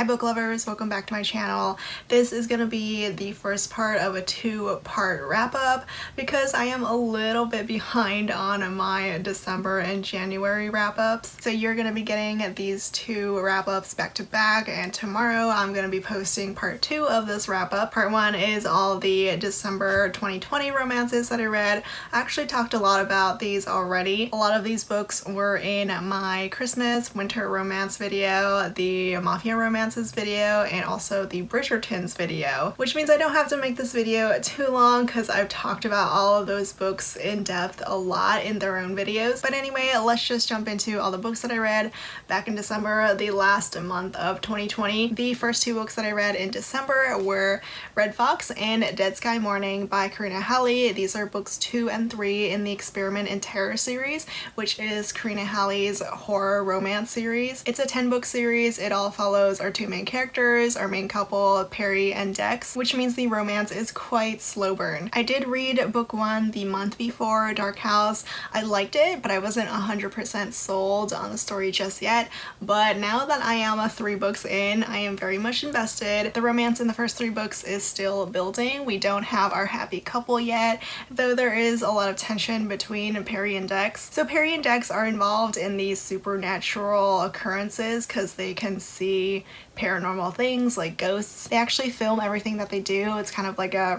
Hi book lovers, welcome back to my channel. This is gonna be the first part of a two-part wrap-up because I am a little bit behind on my December and January wrap-ups. So you're gonna be getting these two wrap-ups back to back, and tomorrow I'm gonna be posting part 2 of this wrap-up. Part 1 is all the December 2020 romances that I read. I actually talked a lot about these already. A lot of these books were in my Christmas winter romance video, the Mafia romances video, and also the Bridgertons video, which means I don't have to make this video too long because I've talked about all of those books in depth a lot in their own videos. But anyway, let's just jump into all the books that I read back in December, the last month of 2020. The first 2 books that I read in December were Red Fox and Dead Sky Morning by Karina Halle. These are books 2 and 3 in the Experiment in Terror series, which is Karina Halle's horror romance series. It's a 10-book series. It all follows our 2 main characters, our main couple, Perry and Dex, which means the romance is quite slow burn. I did read book 1 the month before, Dark House. I liked it, but I wasn't 100% sold on the story just yet. But now that I am 3 books in, I am very much invested. The romance in the first 3 books is still building. We don't have our happy couple yet, though there is a lot of tension between Perry and Dex. So Perry and Dex are involved in these supernatural occurrences because they can see paranormal things like ghosts. They actually film everything that they do. It's kind of like a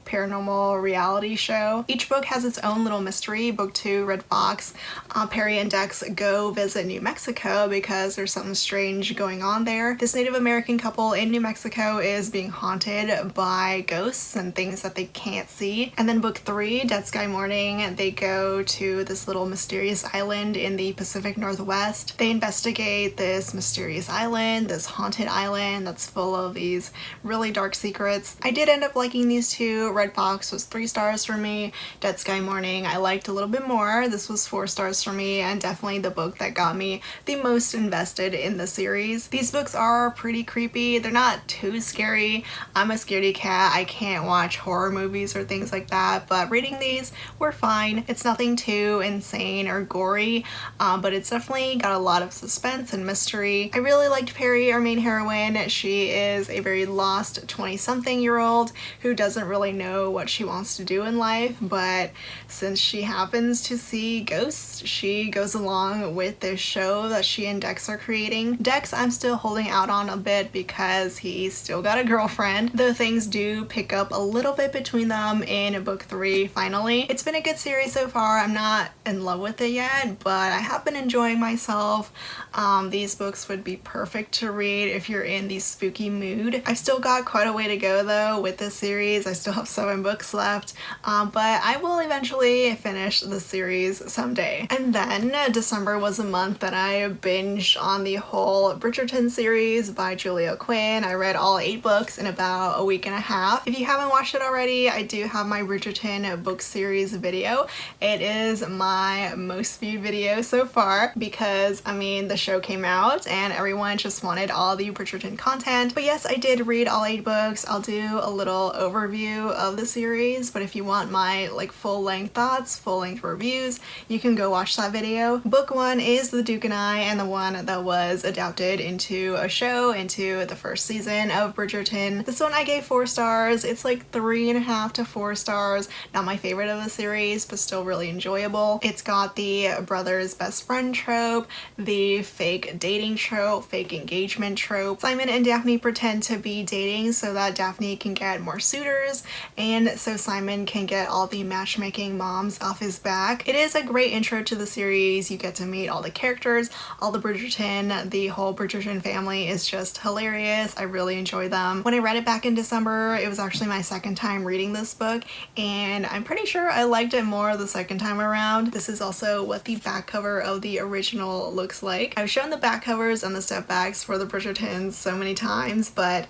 paranormal reality show. Each book has its own little mystery. Book 2, Red Fox, Perry and Dex go visit New Mexico because there's something strange going on there. This Native American couple in New Mexico is being haunted by ghosts and things that they can't see. And then book 3, Dead Sky Morning, they go to this little mysterious island in the Pacific Northwest. They investigate this mysterious island, this haunted island that's full of these really dark secrets. I did end up liking these 2. Red Fox was 3 stars for me. Dead Sky Morning I liked a little bit more. This was 4 stars for me, and definitely the book that got me the most invested in the series. These books are pretty creepy. They're not too scary. I'm a scaredy cat. I can't watch horror movies or things like that, but reading these were fine. It's nothing too insane or gory, but it's definitely got a lot of suspense and mystery. I really liked Perry, our main heroine. She is a very lost 20-something-year-old who doesn't really know what she wants to do in life, but since she happens to see ghosts, she goes along with this show that she and Dex are creating. Dex I'm still holding out on a bit because he's still got a girlfriend, though things do pick up a little bit between them in book 3 finally. It's been a good series so far. I'm not in love with it yet, but I have been enjoying myself. These books would be perfect to read if you're in the spooky mood. I've still got quite a way to go though with this series. I still have 7 books left, but I will eventually finish the series someday. And then December was a month that I binged on the whole Bridgerton series by Julia Quinn. I read all 8 books in about a week and a half. If you haven't watched it already, I do have my Bridgerton book series video. It is my most viewed video so far because I mean the show came out and everyone just wanted all the Bridgerton content. But yes, I did read all 8 books. I'll do a little overview of the series, but if you want my like full-length thoughts, full-length reviews, you can go watch that video. Book 1 is The Duke and I, and the one that was adapted into a show, into the first season of Bridgerton. This one I gave 4 stars. It's like 3.5 to 4 stars. Not my favorite of the series, but still really enjoyable. It's got the brother's best friend trope, the fake dating trope, fake engagement trope. Simon and Daphne pretend to be dating so that Daphne can get more suitors, and so Simon can get all the matchmaking moms off his back. It is a great intro to the series. You get to meet all the characters, all the Bridgerton. The whole Bridgerton family is just hilarious. I really enjoy them. When I read it back in December, it was actually my second time reading this book, and I'm pretty sure I liked it more the second time around. This is also what the back cover of the original looks like. I've shown the back covers and the step backs for the Bridgertons so many times, but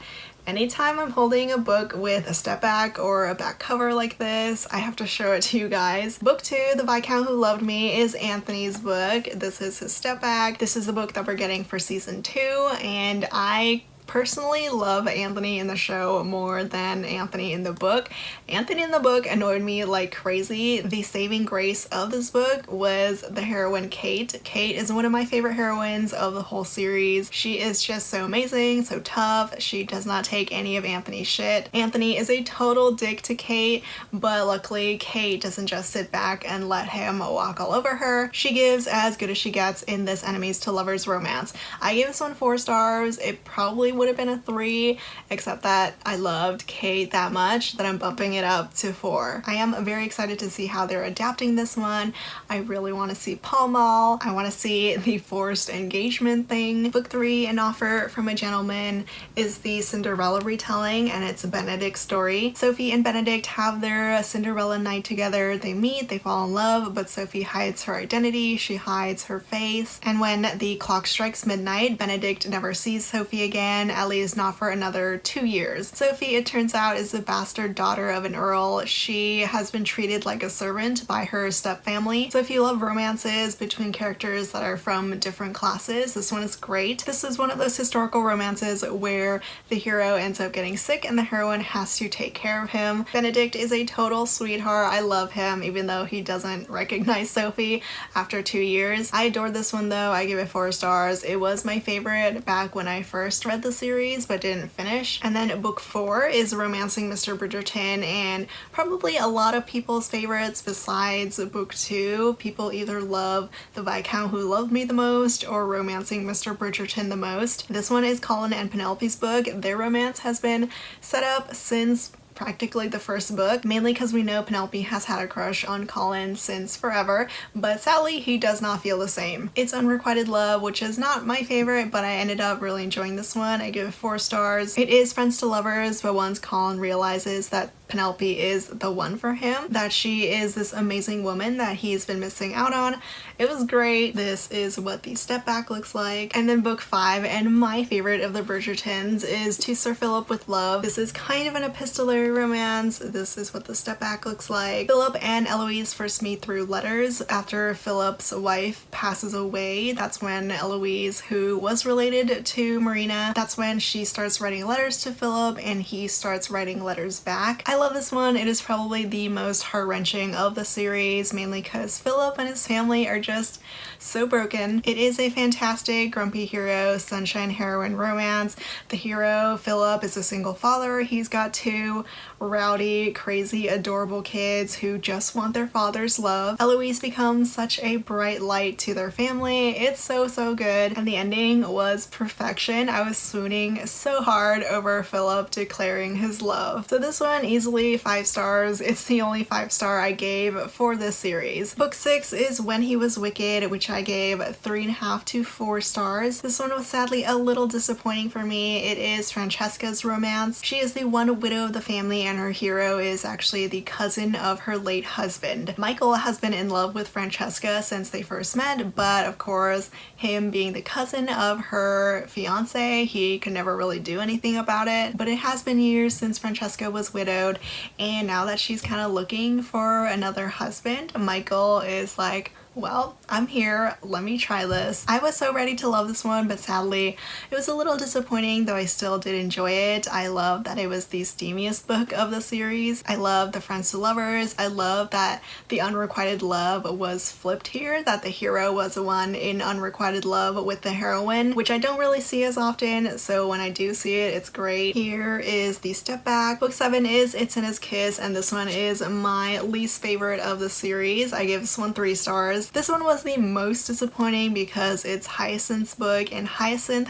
anytime I'm holding a book with a step back or a back cover like this, I have to show it to you guys. Book 2, The Viscount Who Loved Me, is Anthony's book. This is his step back. This is the book that we're getting for season 2, and I personally love Anthony in the show more than Anthony in the book. Anthony in the book annoyed me like crazy. The saving grace of this book was the heroine Kate. Kate is one of my favorite heroines of the whole series. She is just so amazing, so tough. She does not take any of Anthony's shit. Anthony is a total dick to Kate, but luckily Kate doesn't just sit back and let him walk all over her. She gives as good as she gets in this enemies to lovers romance. I gave this one 4 stars. It probably would have been a 3, except that I loved Kate that much that I'm bumping it up to 4. I am very excited to see how they're adapting this one. I really want to see Pall Mall. I want to see the forced engagement thing. Book 3, An Offer from a Gentleman, is the Cinderella retelling, and it's Benedict's story. Sophie and Benedict have their Cinderella night together. They meet, they fall in love, but Sophie hides her identity, she hides her face, and when the clock strikes midnight, Benedict never sees Sophie again, at least not for another 2 years. Sophie, it turns out, is the bastard daughter of an earl. She has been treated like a servant by her stepfamily. So if you love romances between characters that are from different classes, this one is great. This is one of those historical romances where the hero ends up getting sick and the heroine has to take care of him. Benedict is a total sweetheart. I love him even though he doesn't recognize Sophie after 2 years. I adored this one though. I give it 4 stars. It was my favorite back when I first read the series but didn't finish. And then book 4 is Romancing Mr. Bridgerton, and probably a lot of people's favorites besides book 2. People either love The Viscount Who Loved Me the most or Romancing Mr. Bridgerton the most. This one is Colin and Penelope's book. Their romance has been set up since practically the first book, mainly because we know Penelope has had a crush on Colin since forever, but sadly he does not feel the same. It's Unrequited Love, which is not my favorite, but I ended up really enjoying this one. I give it 4 stars. It is friends to lovers, but once Colin realizes that Penelope is the one for him, that she is this amazing woman that he's been missing out on. It was great. This is what the step back looks like. And then book 5, and my favorite of the Bridgertons, is To Sir Philip with Love. This is kind of an epistolary romance. This is what the step back looks like. Philip and Eloise first meet through letters. After Philip's wife passes away, that's when Eloise, who was related to Marina, that's when she starts writing letters to Philip and he starts writing letters back. I love this one. It is probably the most heart-wrenching of the series, mainly because Philip and his family are just so broken. It is a fantastic grumpy hero, sunshine heroine romance. The hero, Philip, is a single father. He's got 2 rowdy, crazy, adorable kids who just want their father's love. Eloise becomes such a bright light to their family. It's so good, and the ending was perfection. I was swooning so hard over Philip declaring his love. So this one, easily 5 stars. It's the only 5-star I gave for this series. Book 6 is When He Was Wicked, which I gave 3.5 to 4 stars. This one was sadly a little disappointing for me. It is Francesca's romance. She is the one widow of the family, and her hero is actually the cousin of her late husband. Michael has been in love with Francesca since they first met, but of course, him being the cousin of her fiance, he could never really do anything about it. But it has been years since Francesca was widowed, and now that she's kind of looking for another husband, Michael is like, well, I'm here, let me try this. I was so ready to love this one, but sadly it was a little disappointing, though I still did enjoy it. I love that it was the steamiest book of the series. I love the friends to lovers. I love that the unrequited love was flipped here, that the hero was the one in unrequited love with the heroine, which I don't really see as often, so when I do see it, it's great. Here is the step back. Book 7 is It's in His Kiss, and this one is my least favorite of the series. I give this one 3 stars. This one was the most disappointing because it's Hyacinth's book, and Hyacinth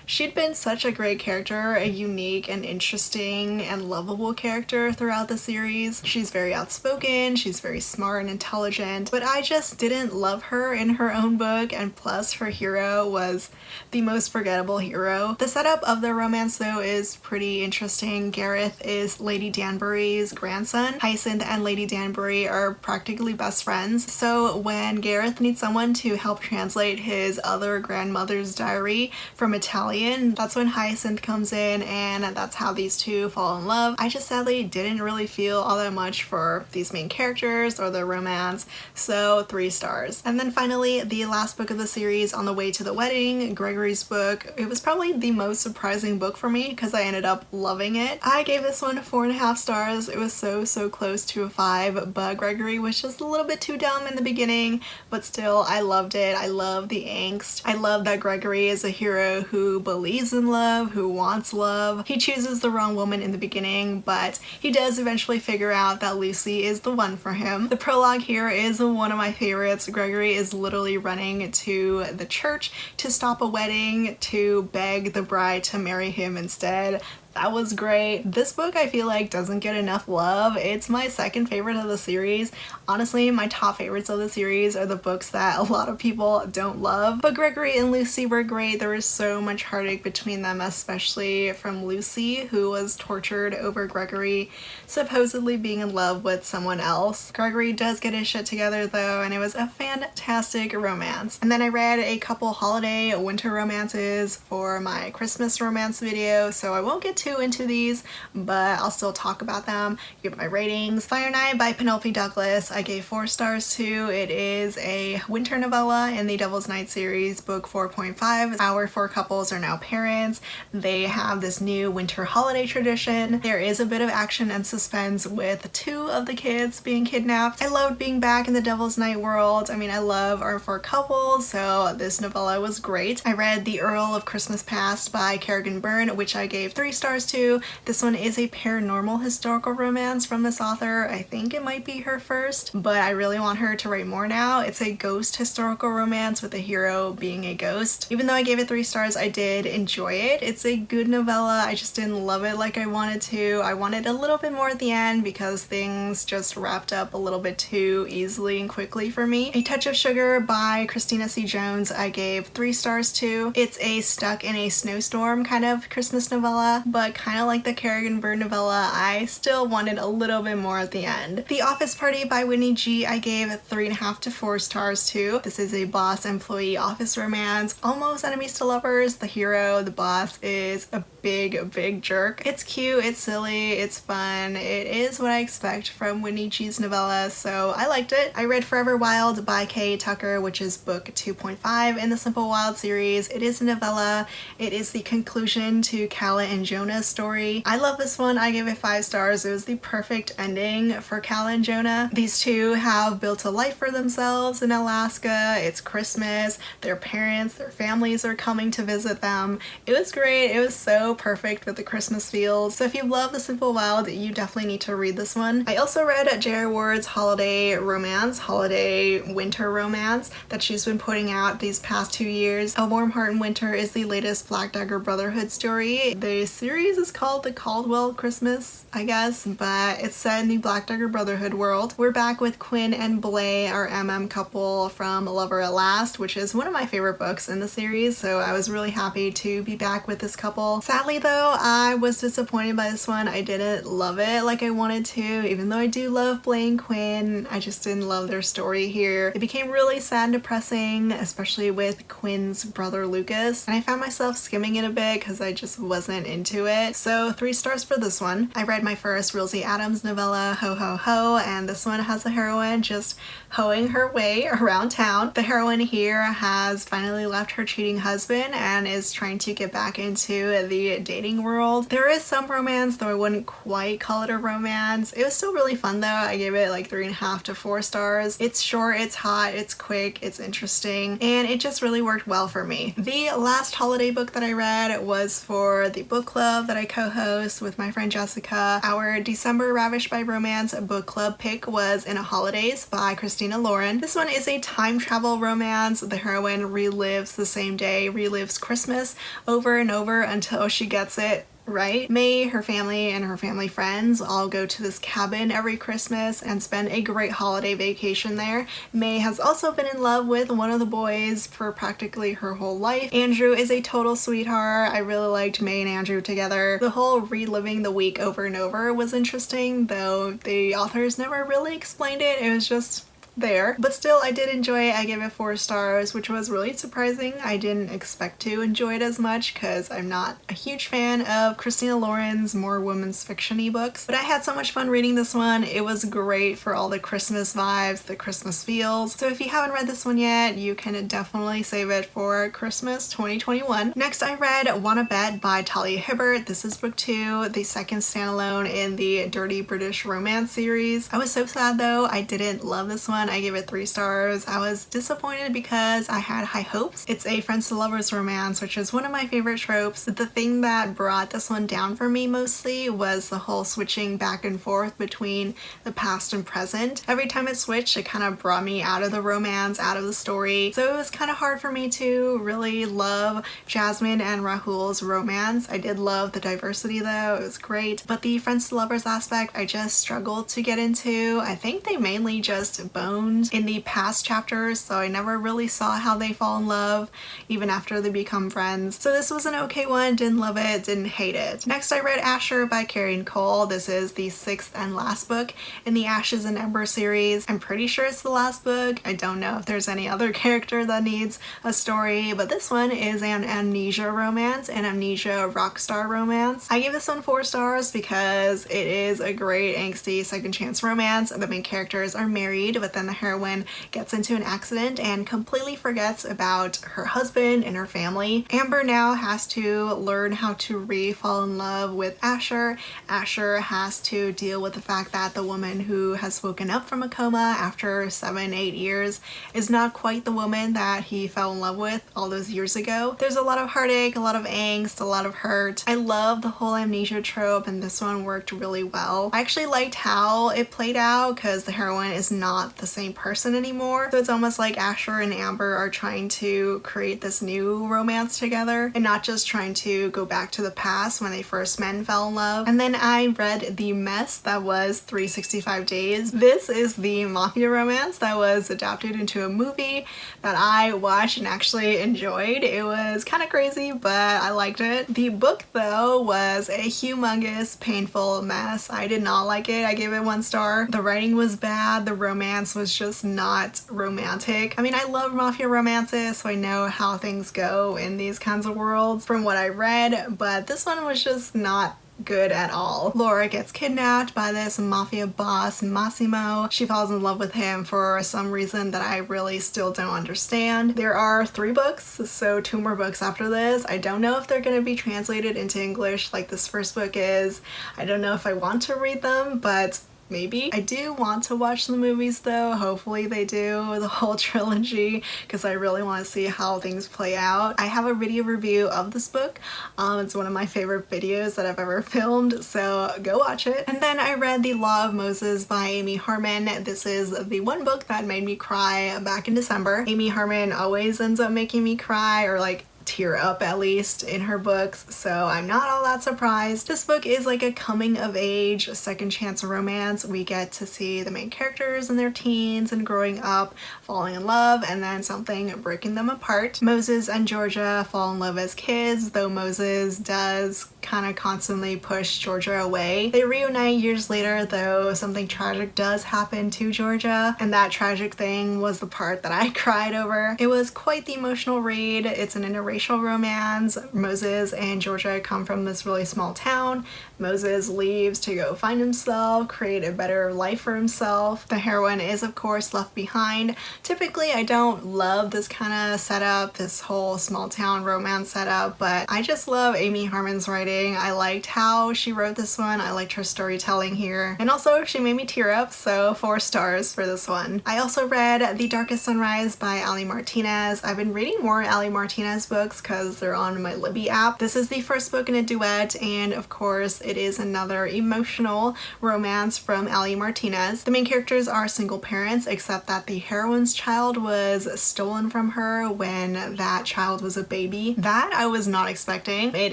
she'd been such a great character, a unique and interesting and lovable character throughout the series. She's very outspoken, she's very smart and intelligent, but I just didn't love her in her own book, and plus her hero was the most forgettable hero. The setup of the romance though is pretty interesting. Gareth is Lady Danbury's grandson. Hyacinth and Lady Danbury are practically best friends, so when Gareth needs someone to help translate his other grandmother's diary from Italian Italian. That's when Hyacinth comes in, and that's how these two fall in love. I just sadly didn't really feel all that much for these main characters or their romance, so 3 stars. And then finally, the last book of the series, On the Way to the Wedding, Gregory's book. It was probably the most surprising book for me because I ended up loving it. I gave this one 4.5 stars. It was so close to a 5, but Gregory was just a little bit too dumb in the beginning, but still I loved it. I love the angst. I love that Gregory is a hero who believes in love, who wants love. He chooses the wrong woman in the beginning, but he does eventually figure out that Lucy is the one for him. The prologue here is one of my favorites. Gregory is literally running to the church to stop a wedding to beg the bride to marry him instead. That was great. This book I feel like doesn't get enough love. It's my second favorite of the series. Honestly, my top favorites of the series are the books that a lot of people don't love. But Gregory and Lucy were great. There was so much heartache between them, especially from Lucy, who was tortured over Gregory supposedly being in love with someone else. Gregory does get his shit together though, and it was a fantastic romance. And then I read a couple holiday winter romances for my Christmas romance video, so I won't get too into these, but I'll still talk about them, give my ratings. Fire Night by Penelope Douglas, I gave 4 stars to. It is a winter novella in the Devil's Night series, book 4.5. Our 4 couples are now parents. They have this new winter holiday tradition. There is a bit of action and suspense with 2 of the kids being kidnapped. I loved being back in the Devil's Night world. I mean, I love our 4 couples, so this novella was great. I read The Earl of Christmas Past by Kerrigan Byrne, which I gave 3 stars to. This one is a paranormal historical romance from this author. I think it might be her first, but I really want her to write more now. It's a ghost historical romance with the hero being a ghost. Even though I gave it 3 stars, I did enjoy it. It's a good novella. I just didn't love it like I wanted to. I wanted a little bit more at the end because things just wrapped up a little bit too easily and quickly for me. A Touch of Sugar by Christina C. Jones, I gave 3 stars to. It's a stuck in a snowstorm kind of Christmas novella, but kind of like the Kerrigan Byrne novella, I still wanted a little bit more at the end. The Office Party by Whitney G, I gave 3.5 to 4 stars to. This is a boss-employee office romance, almost enemies to lovers. The hero, the boss, is a big jerk. It's cute, it's silly, it's fun. It is what I expect from Whitney G's novella, so I liked it. I read Forever Wild by K. Tucker, which is book 2.5 in the Simple Wild series. It is a novella. It is the conclusion to Calla and Jonah's story. I love this one. I gave it 5 stars. It was the perfect ending for Calla and Jonah. These two have built a life for themselves in Alaska. It's Christmas. Their parents, their families are coming to visit them. It was great. It was so perfect with the Christmas feels. So if you love The Simple Wild, you definitely need to read this one. I also read J.R. Ward's holiday romance, holiday winter romance that she's been putting out these past 2 years. A Warm Heart in Winter is the latest Black Dagger Brotherhood story. The series is called The Caldwell Christmas, I guess, but it's set in the Black Dagger Brotherhood world. We're back with Quinn and Blay, our MM couple from Lover at Last, which is one of my favorite books in the series, so I was really happy to be back with this couple. Sadly though, I was disappointed by this one. I didn't love it like I wanted to, even though I do love Blay and Quinn. I just didn't love their story here. It became really sad and depressing, especially with Quinn's brother Lucas, and I found myself skimming it a bit because I just wasn't into it. So 3 stars for this one. I read my first Rilsey Adams novella, Ho Ho Ho, and this one has a heroine just hoeing her way around town. The heroine here has finally left her cheating husband and is trying to get back into the dating world. There is some romance, though I wouldn't quite call it a romance. It was still really fun though. I gave it like 3.5 to 4 stars. It's short, it's hot, it's quick, it's interesting, and it just really worked well for me. The last holiday book that I read was for the book club that I co-host with my friend Jessica. Our December Ravished by Romance book club pick was In a Holidays by Christina Lauren. This one is a time travel romance. The heroine relives the same day, relives Christmas over and over until she gets it right. May, her family, and her family friends all go to this cabin every Christmas and spend a great holiday vacation there. May has also been in love with one of the boys for practically her whole life. Andrew is a total sweetheart. I really liked May and Andrew together. The whole reliving the week over and over was interesting, though the authors never really explained it. It was just there. But still, I did enjoy it. I gave it 4 stars, which was really surprising. I didn't expect to enjoy it as much because I'm not a huge fan of Christina Lauren's more women's fiction-y books. But I had so much fun reading this one. It was great for all the Christmas vibes, the Christmas feels. So if you haven't read this one yet, you can definitely save it for Christmas 2021. Next, I read Wanna Bet by Talia Hibbert. This is book 2, the second standalone in the Dirty British Romance series. I was so sad though. I didn't love this one. I gave it 3 stars. I was disappointed because I had high hopes. It's a friends to lovers romance, which is one of my favorite tropes. The thing that brought this one down for me mostly was the whole switching back and forth between the past and present. Every time it switched, it kind of brought me out of the romance, out of the story. So it was kind of hard for me to really love Jasmine and Rahul's romance. I did love the diversity though. It was great. But the friends to lovers aspect, I just struggled to get into. I think they mainly just boned in the past chapters, so I never really saw how they fall in love even after they become friends. So this was an okay one. Didn't love it, didn't hate it. Next, I read Asher by Carrie and Cole. This is the 6th and last book in the Ashes and Ember series. I'm pretty sure it's the last book. I don't know if there's any other character that needs a story, but this one is an amnesia romance, an amnesia rock star romance. I gave this one 4 stars because it is a great angsty second chance romance. The main characters are married, but then the heroine gets into an accident and completely forgets about her husband and her family. Amber now has to learn how to re-fall in love with Asher. Asher has to deal with the fact that the woman who has woken up from a coma after 7-8 years is not quite the woman that he fell in love with all those years ago. There's a lot of heartache, a lot of angst, a lot of hurt. I love the whole amnesia trope, and this one worked really well. I actually liked how it played out because the heroine is not the same person anymore. So it's almost like Asher and Amber are trying to create this new romance together and not just trying to go back to the past when they first met and fell in love. And then I read The Mess that was 365 Days. This is the mafia romance that was adapted into a movie that I watched and actually enjoyed. It was kind of crazy, but I liked it. The book though was a humongous, painful mess. I did not like it. I gave it 1 star. The writing was bad. The romance was just not romantic. I mean, I love mafia romances, so I know how things go in these kinds of worlds from what I read, but this one was just not good at all. Laura gets kidnapped by this mafia boss, Massimo. She falls in love with him for some reason that I really still don't understand. There are 3 books, so 2 more books after this. I don't know if they're going to be translated into English like this first book is. I don't know if I want to read them, but maybe. I do want to watch the movies though. Hopefully they do the whole trilogy because I really want to see how things play out. I have a video review of this book. It's one of my favorite videos that I've ever filmed, so go watch it. And then I read The Law of Moses by Amy Harmon. This is the one book that made me cry back in December. Amy Harmon always ends up making me cry or like tear up at least in her books, so I'm not all that surprised. This book is like a coming of age second chance romance. We get to see the main characters in their teens and growing up, falling in love, and then something breaking them apart. Moses and Georgia fall in love as kids, though Moses does kind of constantly push Georgia away. They reunite years later, though something tragic does happen to Georgia, and that tragic thing was the part that I cried over. It was quite the emotional read. It's an interracial romance. Moses and Georgia come from this really small town. Moses leaves to go find himself, create a better life for himself. The heroine is of course left behind. Typically I don't love this kind of setup, this whole small town romance setup, but I just love Amy Harmon's writing. I liked how she wrote this one. I liked her storytelling here. And also she made me tear up, so 4 stars for this one. I also read The Darkest Sunrise by Ali Martinez. I've been reading more Ali Martinez books because they're on my Libby app. This is the first book in a duet, and of course it is another emotional romance from Ali Martinez. The main characters are single parents, except that the heroine's child was stolen from her when that child was a baby. That I was not expecting. It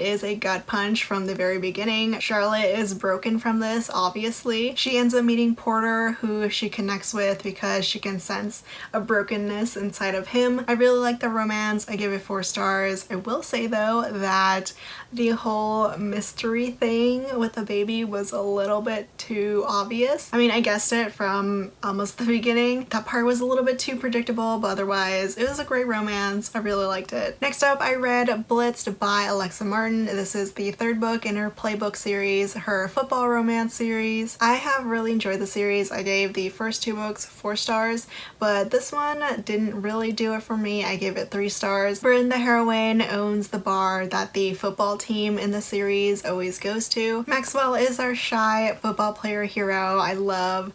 is a gut punch from the very beginning. Charlotte is broken from this, obviously. She ends up meeting Porter, who she connects with because she can sense a brokenness inside of him. I really like the romance. I give it 4 stars. stars. I will say though that the whole mystery thing with the baby was a little bit too obvious. I mean, I guessed it from almost the beginning. That part was a little bit too predictable, but otherwise it was a great romance. I really liked it. Next up, I read Blitzed by Alexa Martin. This is the third book in her playbook series, her football romance series. I have really enjoyed the series. I gave the first 2 books 4 stars, but this one didn't really do it for me. I gave it 3 stars. Byrne, the heroine, owns the bar that the football team in the series always goes to. Maxwell is our shy football player hero. I love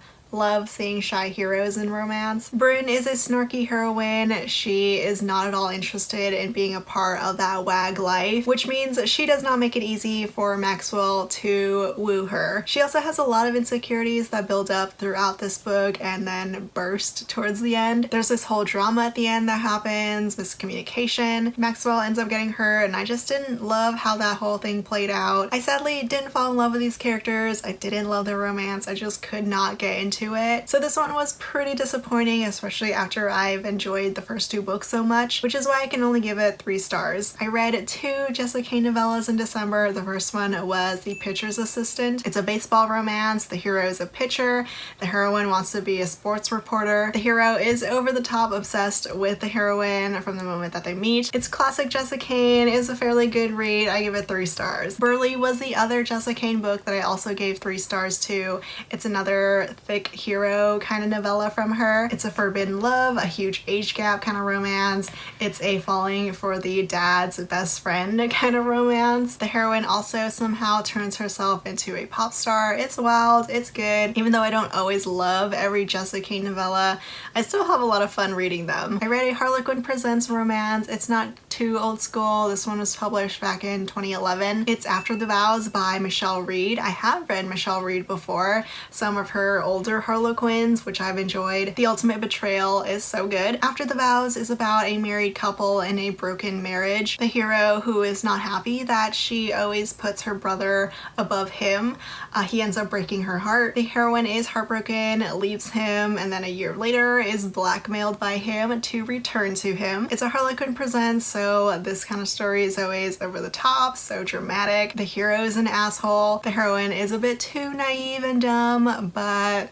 seeing shy heroes in romance. Byrne is a snarky heroine. She is not at all interested in being a part of that wag life, which means she does not make it easy for Maxwell to woo her. She also has a lot of insecurities that build up throughout this book and then burst towards the end. There's this whole drama at the end that happens, miscommunication. Maxwell ends up getting hurt, and I just didn't love how that whole thing played out. I sadly didn't fall in love with these characters. I didn't love their romance. I just could not get into it. So this one was pretty disappointing, especially after I've enjoyed the first 2 books so much, which is why I can only give it 3 stars. I read 2 Jessica Kane novellas in December. The first one was The Pitcher's Assistant. It's a baseball romance. The hero is a pitcher. The heroine wants to be a sports reporter. The hero is over the top obsessed with the heroine from the moment that they meet. It's classic Jessica Kane. It is a fairly good read. I give it 3 stars. Burley was the other Jessica Kane book that I also gave 3 stars to. It's another thick hero kind of novella from her. It's a forbidden love, a huge age gap kind of romance. It's a falling for the dad's best friend kind of romance. The heroine also somehow turns herself into a pop star. It's wild, it's good. Even though I don't always love every Jessica Kane novella, I still have a lot of fun reading them. I read a Harlequin Presents romance. It's not too old school. This one was published back in 2011. It's After the Vows by Michelle Reed. I have read Michelle Reed before. Some of her older Harlequins, which I've enjoyed. The Ultimate Betrayal is so good. After the Vows is about a married couple in a broken marriage. The hero, who is not happy that she always puts her brother above him, he ends up breaking her heart. The heroine is heartbroken, leaves him, and then a year later is blackmailed by him to return to him. It's a Harlequin Presents, so this kind of story is always over the top, so dramatic. The hero is an asshole. The heroine is a bit too naive and dumb, but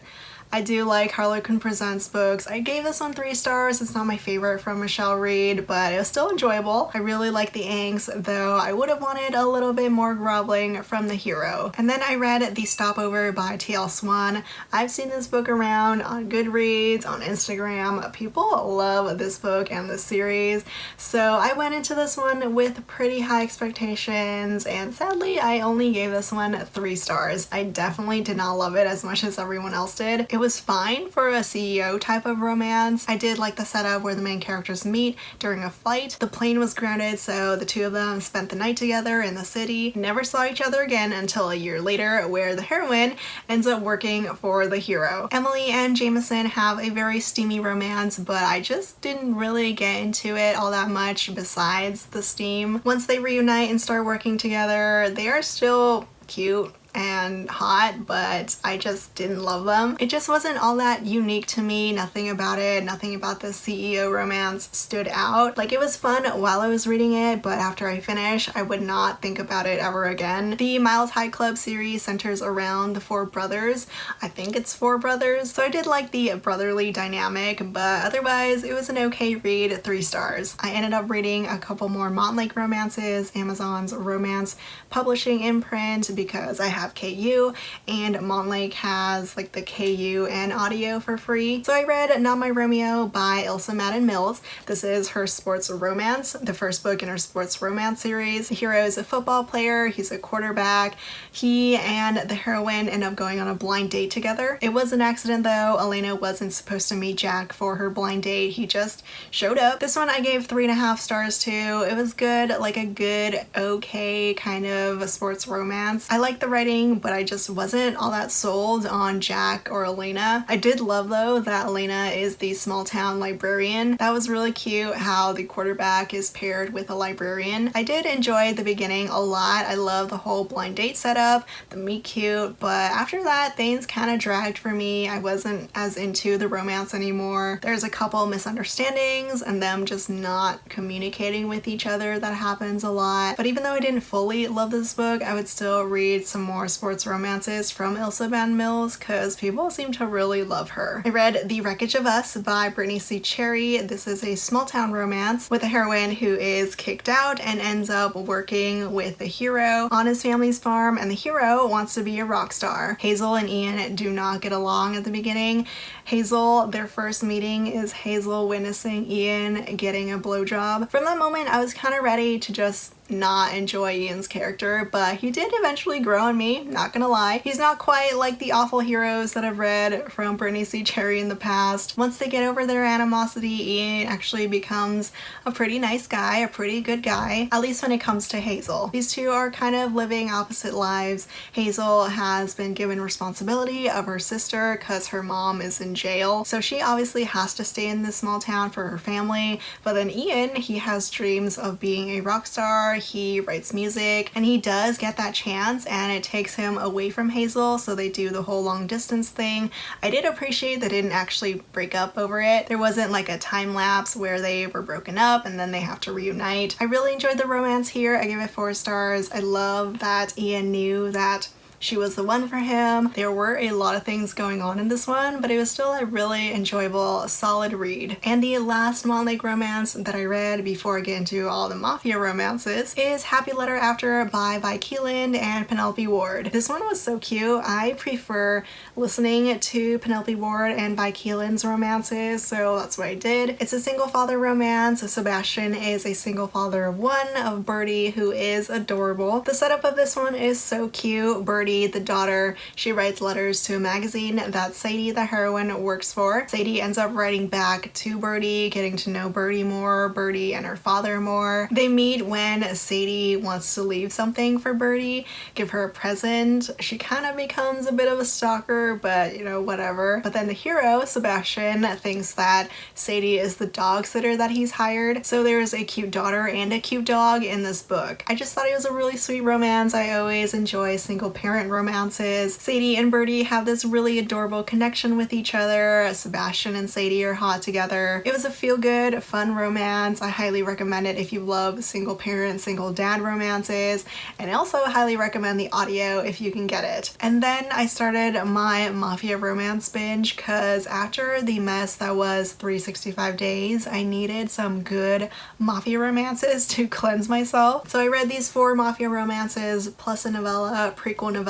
I do like Harlequin Presents books. I gave this one 3 stars. It's not my favorite from Michelle Reed, but it was still enjoyable. I really like the angst, though I would have wanted a little bit more groveling from the hero. And then I read The Stopover by T.L. Swan. I've seen this book around on Goodreads, on Instagram. People love this book and this series, so I went into this one with pretty high expectations, and sadly I only gave this one 3 stars. I definitely did not love it as much as everyone else did. It was fine for a CEO type of romance. I did like the setup where the main characters meet during a flight. The plane was grounded, so the 2 of them spent the night together in the city. Never saw each other again until a year later, where the heroine ends up working for the hero. Emily and Jameson have a very steamy romance, but I just didn't really get into it all that much besides the steam. Once they reunite and start working together, they are still cute and hot, but I just didn't love them. It just wasn't all that unique to me. Nothing about it, nothing about the CEO romance stood out. Like, it was fun while I was reading it, but after I finish, I would not think about it ever again. The Miles High Club series centers around the 4 brothers. I think it's 4 brothers. So I did like the brotherly dynamic, but otherwise it was an okay read, 3 stars. I ended up reading a couple more Montlake romances, Amazon's romance publishing imprint, because I have KU and Montlake has like the KU and audio for free. So I read Not My Romeo by Ilsa Madden Mills. This is her sports romance, the first book in her sports romance series. The hero is a football player, he's a quarterback. He and the heroine end up going on a blind date together. It was an accident though. Elena wasn't supposed to meet Jack for her blind date. He just showed up. This one I gave 3.5 stars to. It was good, like a good, okay kind of a sports romance. I like the writing writing, but I just wasn't all that sold on Jack or Elena. I did love though that Elena is the small town librarian. That was really cute how the quarterback is paired with a librarian. I did enjoy the beginning a lot. I love the whole blind date setup, the meet cute, but after that things kind of dragged for me. I wasn't as into the romance anymore. There's a couple misunderstandings and them just not communicating with each other that happens a lot. But even though I didn't fully love this book, I would still read some more sports romances from Ilsa Mills because people seem to really love her. I read The Wreckage of Us by Brittany C. Cherry. This is a small town romance with a heroine who is kicked out and ends up working with the hero on his family's farm, and the hero wants to be a rock star. Hazel and Ian do not get along at the beginning. Hazel, their first meeting is Hazel witnessing Ian getting a blowjob. From that moment, I was kind of ready to just not enjoy Ian's character, but he did eventually grow on me, not gonna lie. He's not quite like the awful heroes that I've read from Brittany C. Cherry in the past. Once they get over their animosity, Ian actually becomes a pretty nice guy, a pretty good guy, at least when it comes to Hazel. These two are kind of living opposite lives. Hazel has been given responsibility of her sister because her mom is in jail, so she obviously has to stay in this small town for her family, but then Ian, he has dreams of being a rock star. He writes music and he does get that chance, and it takes him away from Hazel, so they do the whole long distance thing. I did appreciate they didn't actually break up over it. There wasn't like a time lapse where they were broken up and then they have to reunite. I really enjoyed the romance here. I give it 4 stars. I love that Ian knew that she was the one for him. There were a lot of things going on in this one, but it was still a really enjoyable, solid read. And the last Montlake romance that I read before I get into all the mafia romances is Happy Letter After by Keeland and Penelope Ward. This one was so cute. I prefer listening to Penelope Ward and Keeland's romances, so that's what I did. It's a single father romance. Sebastian is a single father of 1, of Birdie, who is adorable. The setup of this one is so cute. Birdie, the daughter, she writes letters to a magazine that Sadie, the heroine, works for. Sadie ends up writing back to Birdie, getting to know Birdie more, Birdie and her father more. They meet when Sadie wants to leave something for Birdie, give her a present. She kind of becomes a bit of a stalker, but you know, whatever. But then the hero, Sebastian, thinks that Sadie is the dog sitter that he's hired. So there's a cute daughter and a cute dog in this book. I just thought it was a really sweet romance. I always enjoy single parent romances. Sadie and Birdie have this really adorable connection with each other. Sebastian and Sadie are hot together. It was a feel-good, fun romance. I highly recommend it if you love single parent, single dad romances, and I also highly recommend the audio if you can get it. And then I started my mafia romance binge because after the mess that was 365 Days, I needed some good mafia romances to cleanse myself. So I read these 4 mafia romances plus a novella, prequel novella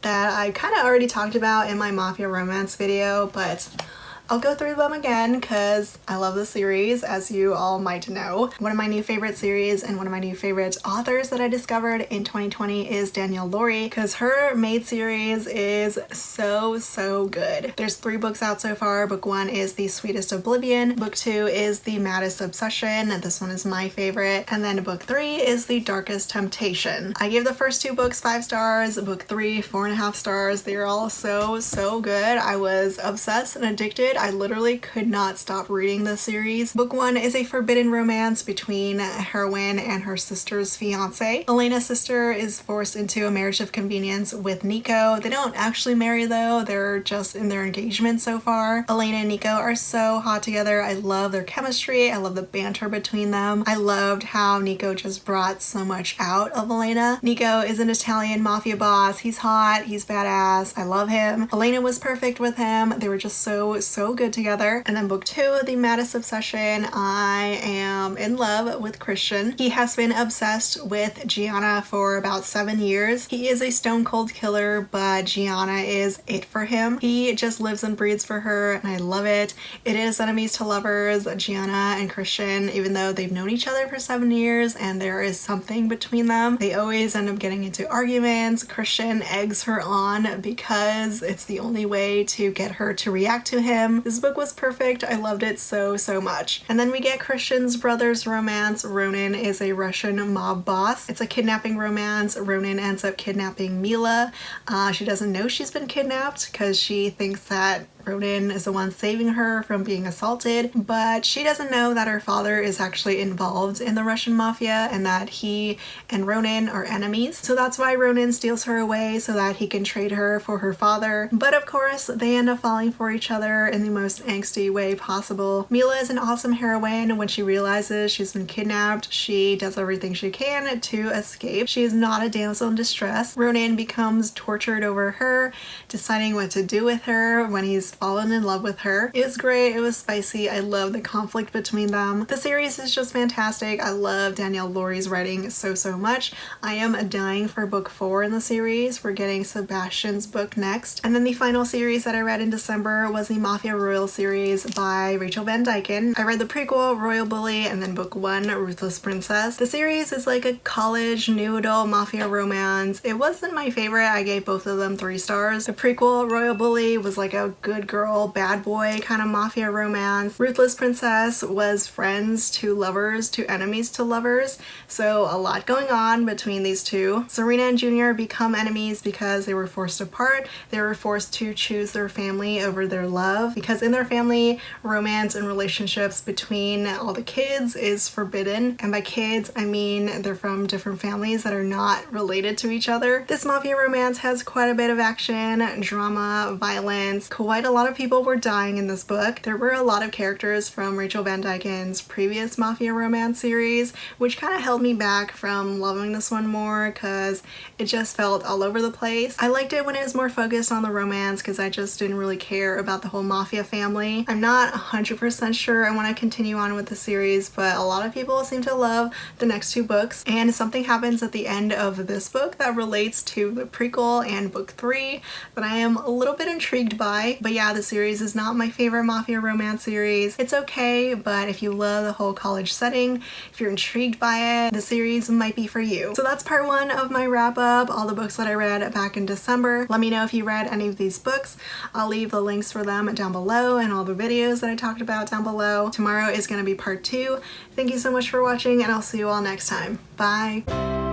that I kind of already talked about in my mafia romance video, but I'll go through them again because I love the series, as you all might know. One of my new favorite series and one of my new favorite authors that I discovered in 2020 is Danielle because her Maid series is so good. There's 3 books out so far. Book 1 is The Sweetest Oblivion. Book 2 is The Maddest Obsession. This one is my favorite. And then book 3 is The Darkest Temptation. I gave the first 2 books 5 stars. Book 3, 4.5 stars. They're all so good. I was obsessed and addicted. I literally could not stop reading this series. Book 1 is a forbidden romance between a heroine and her sister's fiance. Elena's sister is forced into a marriage of convenience with Nico. They don't actually marry though, they're just in their engagement so far. Elena and Nico are so hot together. I love their chemistry. I love the banter between them. I loved how Nico just brought so much out of Elena. Nico is an Italian mafia boss. He's hot, he's badass. I love him. Elena was perfect with him. They were just so good together. And then book 2, The Maddest Obsession, I am in love with Christian. He has been obsessed with Gianna for about 7 years. He is a stone cold killer, but Gianna is it for him. He just lives and breathes for her, and I love it. It is enemies to lovers, Gianna and Christian, even though they've known each other for 7 years and there is something between them. They always end up getting into arguments. Christian eggs her on because it's the only way to get her to react to him. time. This book was perfect. I loved it so much. And then we get Christian's brother's romance. Ronan is a Russian mob boss. It's a kidnapping romance. Ronan ends up kidnapping Mila. She doesn't know she's been kidnapped because she thinks that Ronan is the one saving her from being assaulted, but she doesn't know that her father is actually involved in the Russian mafia and that he and Ronan are enemies. So that's why Ronan steals her away so that he can trade her for her father. But of course, they end up falling for each other in the most angsty way possible. Mila is an awesome heroine. When she realizes she's been kidnapped, she does everything she can to escape. She is not a damsel in distress. Ronan becomes tortured over her, deciding what to do with her when he's fallen in love with her. It was great. It was spicy. I love the conflict between them. The series is just fantastic. I love Danielle Laurie's writing so much. I am dying for book 4 in the series. We're getting Sebastian's book next. And then the final series that I read in December was the Mafia Royal series by Rachel Van Dyken. I read the prequel, Royal Bully, and then book 1, Ruthless Princess. The series is like a college new adult mafia romance. It wasn't my favorite. I gave both of them 3 stars. The prequel, Royal Bully, was like a good girl, bad boy kind of mafia romance. Ruthless Princess was friends to lovers to enemies to lovers, so a lot going on between these two. Serena and Junior become enemies because they were forced apart. They were forced to choose their family over their love, because in their family, romance and relationships between all the kids is forbidden. And by kids, I mean they're from different families that are not related to each other. This mafia romance has quite a bit of action, drama, violence. Quite a lot of people were dying in this book. There were a lot of characters from Rachel Van Dyken's previous mafia romance series, which kind of held me back from loving this one more because it just felt all over the place. I liked it when it was more focused on the romance because I just didn't really care about the whole mafia family. I'm not 100% sure I want to continue on with the series, but a lot of people seem to love the next 2 books, and something happens at the end of this book that relates to the prequel and book 3 that I am a little bit intrigued by. But yeah, the series is not my favorite mafia romance series. It's okay, but if you love the whole college setting, if you're intrigued by it, the series might be for you. So that's part 1 of my wrap up, all the books that I read back in December. Let me know if you read any of these books. I'll leave the links for them down below and all the videos that I talked about down below. Tomorrow is going to be part 2. Thank you so much for watching, and I'll see you all next time. Bye!